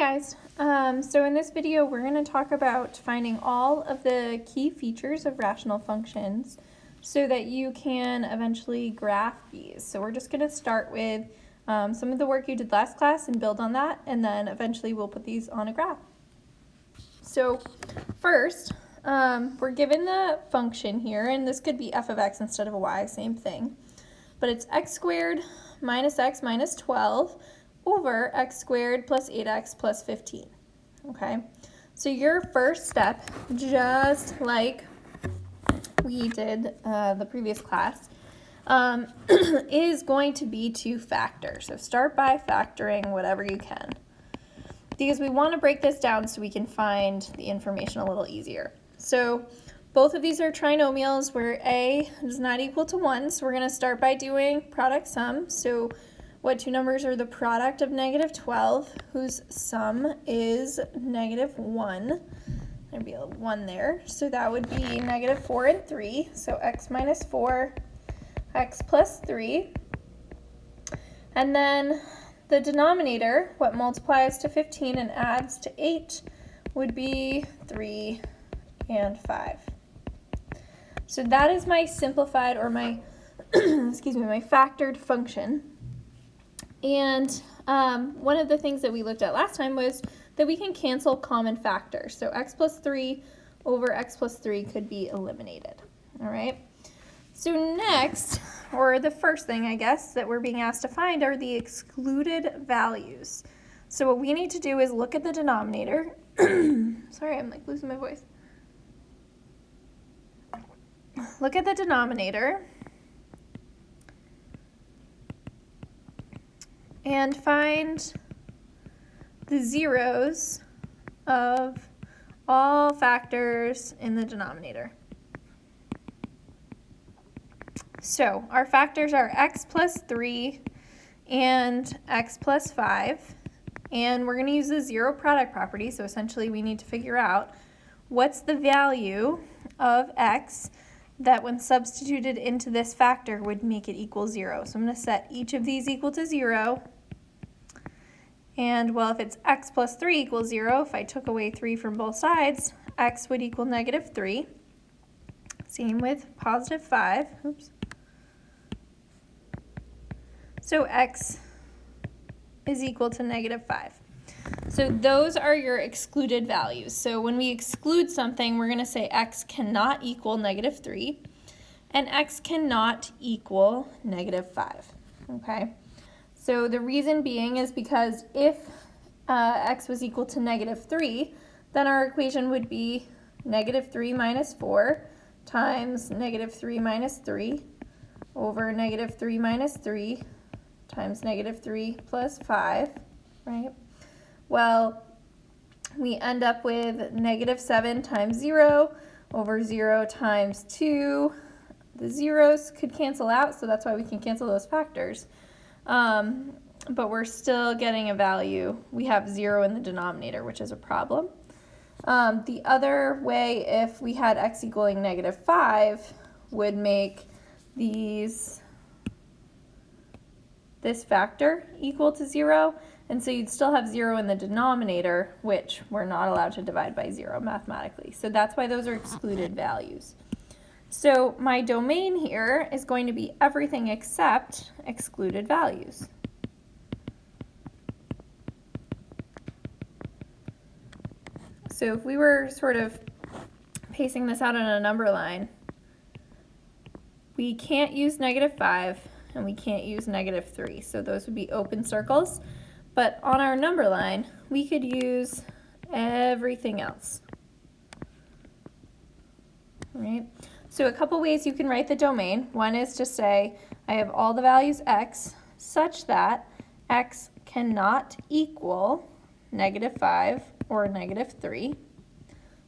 guys, so in this video we're going to talk about finding all of the key features of rational functions so that you can eventually graph these. So we're just going to start with some of the work you did last class and build on that, and then eventually we'll put these on a graph. So first, we're given the function here, and this could be f of x instead of a y, same thing, but it's x squared minus x minus 12 over x squared plus 8x plus 15, okay? So your first step, just like we did the previous class, is going to be to factor. So start by factoring whatever you can, because we want to break this down so we can find the information a little easier. So both of these are trinomials where a is not equal to 1, so we're going to start by doing product sum. So what two numbers are the product of negative 12, whose sum is negative 1? There'd be a 1 there, so that would be negative 4 and 3, so x minus 4, x plus 3. And then the denominator, what multiplies to 15 and adds to 8, would be 3 and 5. So that is my simplified, or my, excuse me, my factored function. And one of the things that we looked at last time was that we can cancel common factors. So x plus 3 over x plus 3 could be eliminated, all right? So next, or the first thing, I guess, that we're being asked to find are the excluded values. So what we need to do is look at the denominator. Sorry, I'm like losing my voice. Look at the denominator and find the zeros of all factors in the denominator. So our factors are x plus 3 and x plus 5, and we're going to use the zero product property, so essentially we need to figure out what's the value of x that when substituted into this factor would make it equal 0. So I'm going to set each of these equal to 0. And well, if it's x plus 3 equals 0, if I took away 3 from both sides, x would equal negative 3. Same with positive 5. Oops. So x is equal to negative 5. So those are your excluded values. So when we exclude something, we're going to say x cannot equal negative 3, and x cannot equal negative 5, okay? So the reason being is because if x was equal to negative 3, then our equation would be negative 3 minus 4 times negative 3 minus 3 over negative 3 minus 3 times negative 3 plus 5, right? Well, we end up with negative 7 times 0 over 0 times 2. The zeros could cancel out, so that's why we can cancel those factors. But we're still getting a value. We have 0 in the denominator, which is a problem. The other way, if we had x equaling negative 5, would make this factor equal to 0, and so you'd still have 0 in the denominator, which we're not allowed to divide by 0 mathematically. So that's why those are excluded values. So my domain here is going to be everything except excluded values. So if we were sort of pacing this out on a number line, we can't use negative 5 and we can't use negative 3. So those would be open circles. But on our number line, we could use everything else. All right? So a couple ways you can write the domain. One is to say I have all the values x such that x cannot equal negative 5 or negative 3.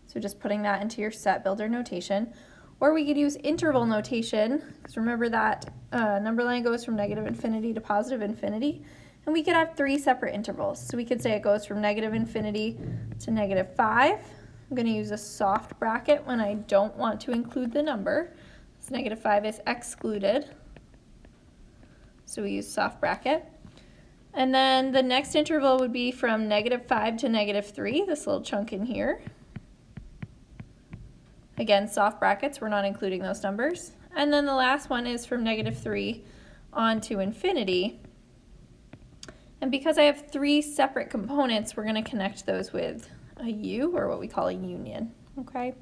So just putting that into your set builder notation. Or we could use interval notation, because remember that number line goes from negative infinity to positive infinity. And we could have 3 separate intervals. So we could say it goes from negative infinity to negative 5. I'm going to use a soft bracket when I don't want to include the number. So negative 5 is excluded. So we use soft bracket. And then the next interval would be from -5 to -3, this little chunk in here. Again, soft brackets, we're not including those numbers. And then the last one is from -3 on to infinity. And because I have 3 separate components, we're going to connect those with a U, or what we call a union, okay?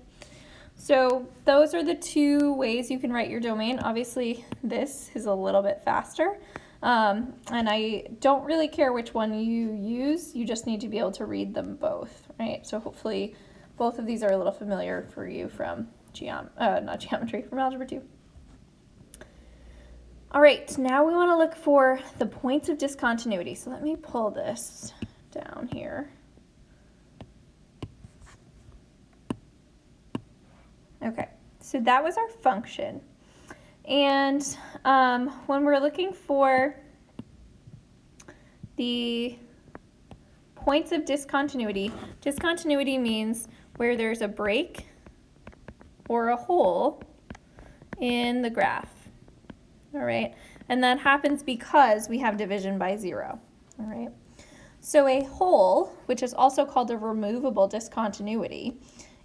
So those are the 2 ways you can write your domain. Obviously, this is a little bit faster. And I don't really care which one you use, you just need to be able to read them both, right? So hopefully both of these are a little familiar for you from from Algebra 2. All right, now we want to look for the points of discontinuity. So let me pull this down here. Okay, so that was our function. And when we're looking for the points of discontinuity, discontinuity means where there's a break or a hole in the graph. All right, and that happens because we have division by 0. All right, so a hole, which is also called a removable discontinuity,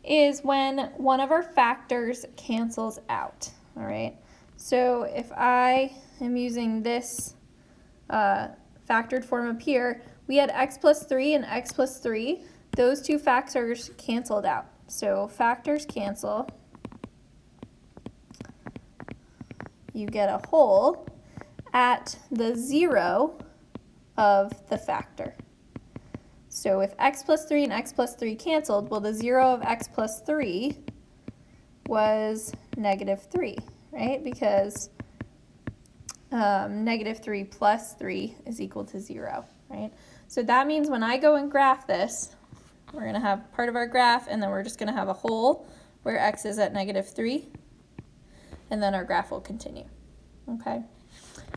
is when one of our factors cancels out. All right, so if I am using this factored form up here, we had x plus 3 and x plus 3. Those 2 factors canceled out. So factors cancel. You get a hole at the 0 of the factor. So if x plus 3 and x plus 3 canceled, well, the 0 of x plus 3 was -3, right? Because -3 plus 3 is equal to 0, right? So that means when I go and graph this, we're going to have part of our graph, and then we're just going to have a hole where x is at -3. And then our graph will continue, okay?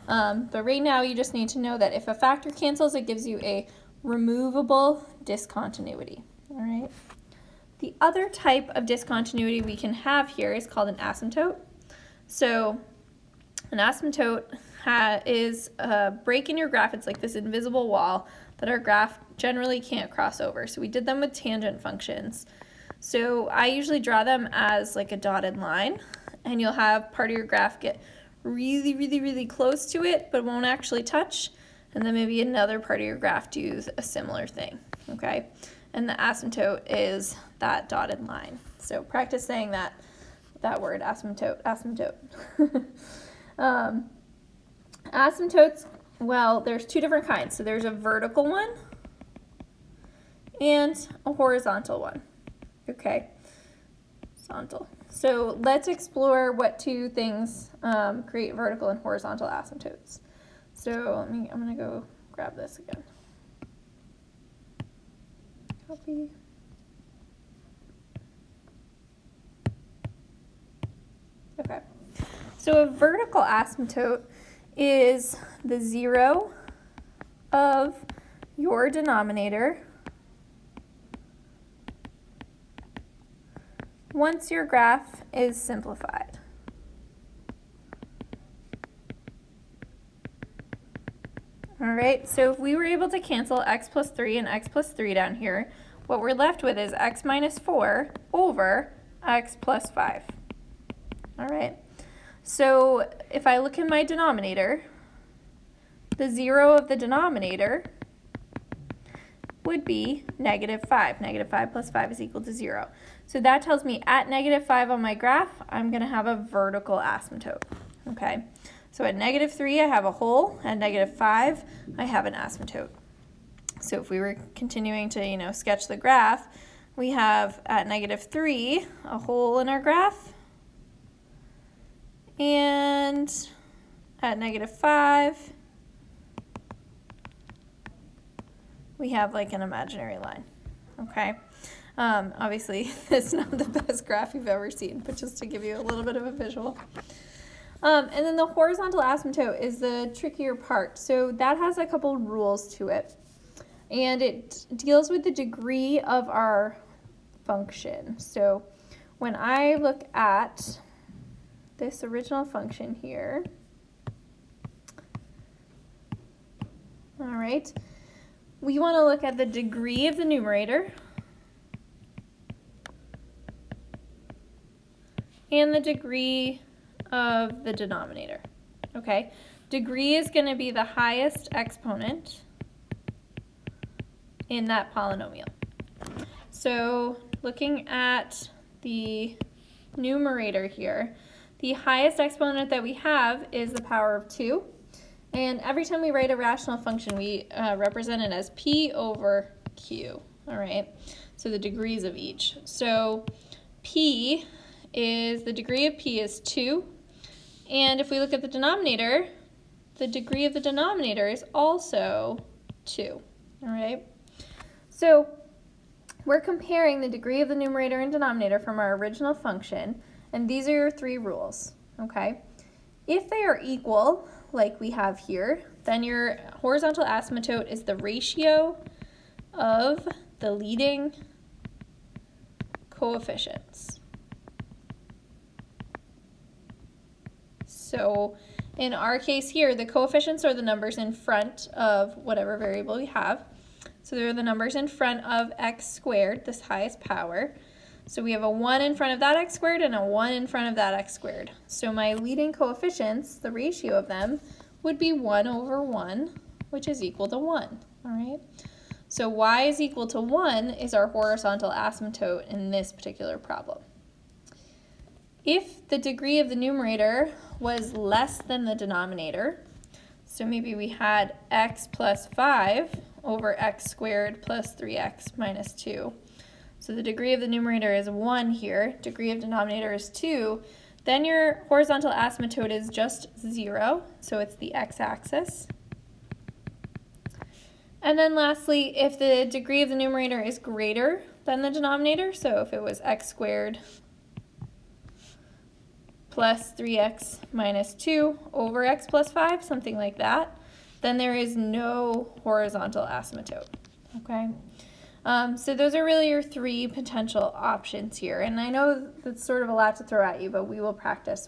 But right now you just need to know that if a factor cancels, it gives you a removable discontinuity, all right? The other type of discontinuity we can have here is called an asymptote. So an asymptote is a break in your graph. It's like this invisible wall that our graph generally can't cross over. So we did them with tangent functions. So I usually draw them as like a dotted line, and you'll have part of your graph get really, really, really close to it, but won't actually touch, and then maybe another part of your graph do a similar thing, okay? And the asymptote is that dotted line. So practice saying that word, asymptote, asymptote. Asymptotes, well, there's 2 different kinds. So there's a vertical one and a horizontal one, okay? Horizontal. So let's explore what 2 things create vertical and horizontal asymptotes. So I'm going to go grab this again. Copy. Okay. So a vertical asymptote is the 0 of your denominator once your graph is simplified. All right, so if we were able to cancel x plus 3 and x plus 3 down here, what we're left with is x minus 4 over x plus 5. All right, so if I look in my denominator, the 0 of the denominator would be -5. -5 plus 5 is equal to 0. So that tells me at -5 on my graph, I'm going to have a vertical asymptote, okay? So at -3, I have a hole. At -5, I have an asymptote. So if we were continuing to, sketch the graph, we have at -3 a hole in our graph, and at -5, we have like an imaginary line, okay? Obviously, it's not the best graph you've ever seen, but just to give you a little bit of a visual. And then the horizontal asymptote is the trickier part. So that has a couple rules to it. And it deals with the degree of our function. So when I look at this original function here, All right. We want to look at the degree of the numerator and the degree of the denominator. Okay, degree is going to be the highest exponent in that polynomial. So looking at the numerator here, the highest exponent that we have is the power of 2. And every time we write a rational function, we represent it as p over q. All right, so the degrees of each. So p is, the degree of p is 2. And if we look at the denominator, the degree of the denominator is also 2. All right, so we're comparing the degree of the numerator and denominator from our original function, and these are your 3 rules. Okay, if they are equal, like we have here, then your horizontal asymptote is the ratio of the leading coefficients. So in our case here, the coefficients are the numbers in front of whatever variable we have. So they're the numbers in front of x squared, this highest power. So we have a 1 in front of that x squared and a 1 in front of that x squared. So my leading coefficients, the ratio of them, would be 1 over 1, which is equal to 1. All right. So y is equal to 1 is our horizontal asymptote in this particular problem. If the degree of the numerator was less than the denominator, so maybe we had x plus 5 over x squared plus 3x minus 2. So the degree of the numerator is 1 here, degree of denominator is 2, then your horizontal asymptote is just 0, so it's the x-axis. And then lastly, if the degree of the numerator is greater than the denominator, so if it was x squared plus 3x minus 2 over x plus 5, something like that, then there is no horizontal asymptote. Okay, so those are really your 3 potential options here. And I know that's sort of a lot to throw at you, but we will practice with